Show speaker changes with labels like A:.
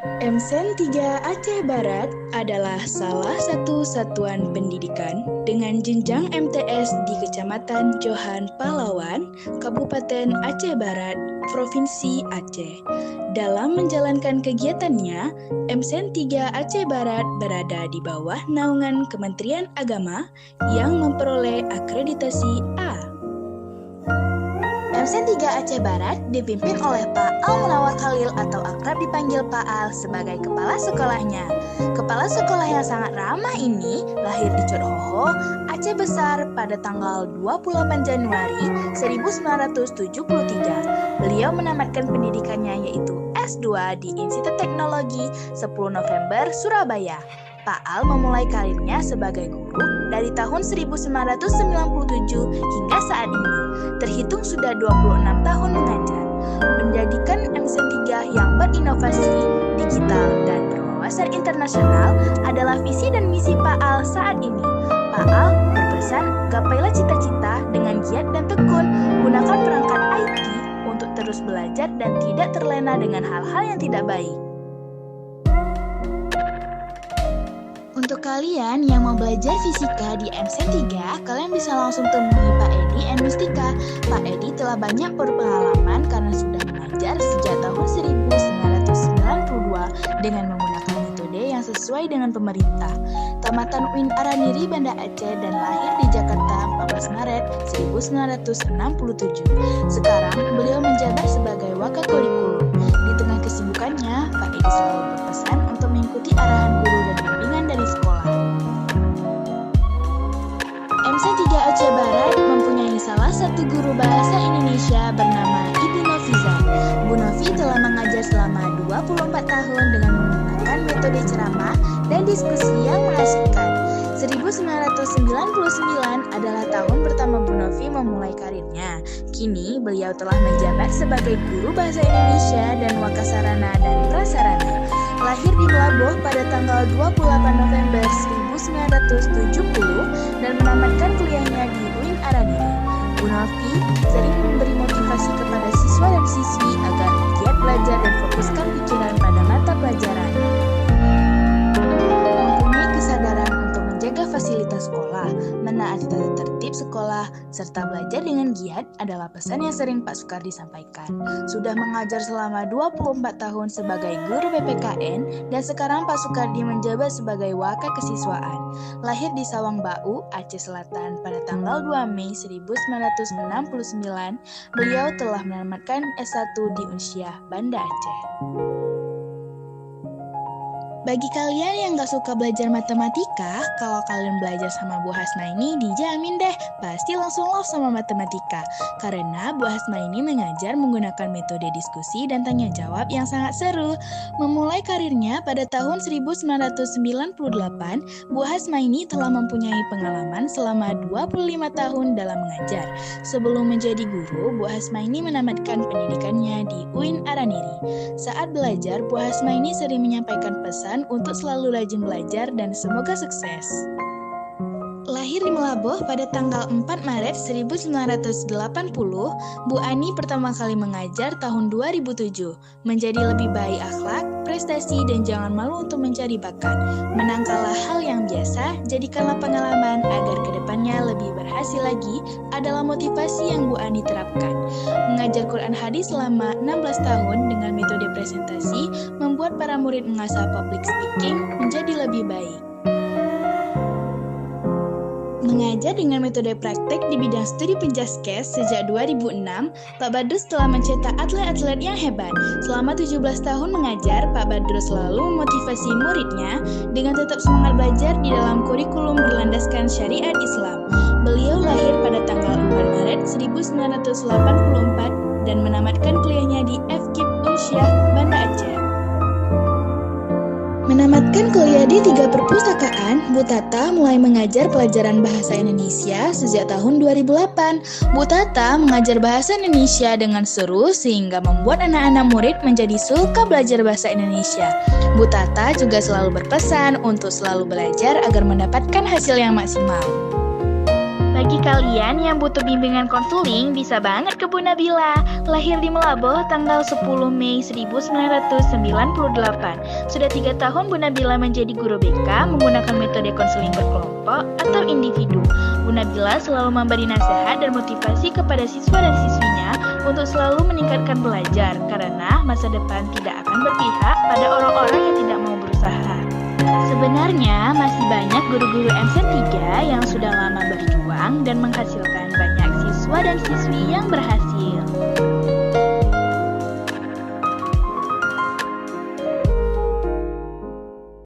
A: MSen 3 Aceh Barat adalah salah satu satuan pendidikan dengan jenjang MTS di Kecamatan Johan Palawan, Kabupaten Aceh Barat, Provinsi Aceh. Dalam menjalankan kegiatannya, MSen 3 Aceh Barat berada di bawah naungan Kementerian Agama yang memperoleh akreditasi A.
B: MSen 3 Aceh Barat dipimpin oleh Pak Al Munawar Khalil atau akrab dipanggil Pak Al sebagai kepala sekolahnya. Kepala sekolah yang sangat ramah ini lahir di Codhoho, Aceh Besar pada tanggal 28 Januari 1973. Beliau menamatkan pendidikannya yaitu S2 di Institut Teknologi 10 November, Surabaya. Pak Al memulai karirnya sebagai guru dari tahun 1997 hingga saat ini. Terhitung sudah 26 tahun mengajar. Menjadikan MSen 3 yang berinovasi, digital, dan berwawasan internasional adalah visi dan misi Pak Al saat ini. Pak Al berpesan, gapailah cita-cita dengan giat dan tekun, gunakan perangkat IT untuk terus belajar dan tidak terlena dengan hal-hal yang tidak baik. Untuk kalian yang mau belajar fisika di MSen 3, kalian bisa langsung temui Pak Edi and Mustika. Pak Edi telah banyak berpengalaman karena sudah mengajar sejak tahun 1992 dengan menggunakan metode yang sesuai dengan pemerintah. Tamatan UIN Araniri, Banda Aceh dan lahir di Jakarta 14 Maret 1967. Sekarang beliau menjabat sebagai Wakakurikulum. Di tengah kesibukannya, Pak Edi selalu berpesan untuk mengikuti arahan guru dan bimbingan dari sekolah. MSen 3 Aceh Barat mempunyai salah satu guru bahasa Indonesia bernama Ibu Noviza. Bu Novi telah mengajar selama 24 tahun dengan menggunakan metode ceramah dan diskusi yang mengasihkan. 1999 adalah tahun pertama Bu Novi memulai karirnya. Kini beliau telah menjabat sebagai guru bahasa Indonesia dan Wakasarana dan Prasarana. Lahir di Melaboh pada tanggal 28 November 1970 dan menamatkan kuliahnya di UIN Araniri. Bu Novi sering memberi motivasi kepada siswa dan siswi agar giat belajar dan fokuskan pikiran pada mata pelajaran. Mempunyai kesadaran untuk menjaga fasilitas sekolah, menaati tata tertib sekolah, serta belajar dengan giat adalah pesan yang sering Pak Sukardi sampaikan. Sudah mengajar selama 24 tahun sebagai guru PPKN dan sekarang Pak Sukardi menjabat sebagai Waka Kesiswaan. Lahir di Sawang Bau, Aceh Selatan pada tanggal 2 Mei 1969, beliau telah menamatkan S1 di Unsyah, Banda Aceh. Bagi kalian yang gak suka belajar matematika, kalau kalian belajar sama Bu Hasna ini dijamin deh pasti langsung love sama matematika. Karena Bu Hasna ini mengajar menggunakan metode diskusi dan tanya jawab yang sangat seru. Memulai karirnya pada tahun 1998, Bu Hasna ini telah mempunyai pengalaman selama 25 tahun dalam mengajar. Sebelum menjadi guru, Bu Hasna ini menamatkan pendidikannya di UIN Araniri. Saat belajar, Bu Hasna ini sering menyampaikan pesan untuk selalu rajin belajar dan semoga sukses. Lahir di Melaboh pada tanggal 4 Maret 1980, Bu Ani pertama kali mengajar tahun 2007. Menjadi lebih baik akhlak, prestasi, dan jangan malu untuk mencari bakat. Menangkallah hal yang biasa, jadikanlah pengalaman agar kedepannya lebih berhasil lagi adalah motivasi yang Bu Ani terapkan. Mengajar Quran hadis selama 16 tahun dengan metode presentasi membuat para murid mengasah public speaking menjadi lebih baik. Mengajar dengan metode praktek di bidang studi penjaskes sejak 2006, Pak Badrus telah mencetak atlet-atlet yang hebat. Selama 17 tahun mengajar, Pak Badrus selalu memotivasi muridnya dengan tetap semangat belajar di dalam kurikulum berlandaskan syariat Islam. Beliau lahir pada tanggal 4 Maret 1984 dan menamatkan kuliahnya di FKIP Unsyah, Banda Aceh. Menamatkan kuliah di 3 perpustakaan, Bu Tata mulai mengajar pelajaran bahasa Indonesia sejak tahun 2008. Bu Tata mengajar bahasa Indonesia dengan seru sehingga membuat anak-anak murid menjadi suka belajar bahasa Indonesia. Bu Tata juga selalu berpesan untuk selalu belajar agar mendapatkan hasil yang maksimal. Bagi kalian yang butuh bimbingan konseling, bisa banget ke Bu Nabila. Lahir di Melaboh tanggal 10 Mei 1998. Sudah 3 tahun Bu Nabila menjadi guru BK menggunakan metode konseling berkelompok atau individu. Bu Nabila selalu memberi nasihat dan motivasi kepada siswa dan siswinya untuk selalu meningkatkan belajar, karena masa depan tidak akan berpihak pada orang-orang yang tidak mau berusaha. Sebenarnya masih banyak guru-guru MC3 yang sudah lama berjuang dan menghasilkan banyak siswa dan siswi yang berhasil.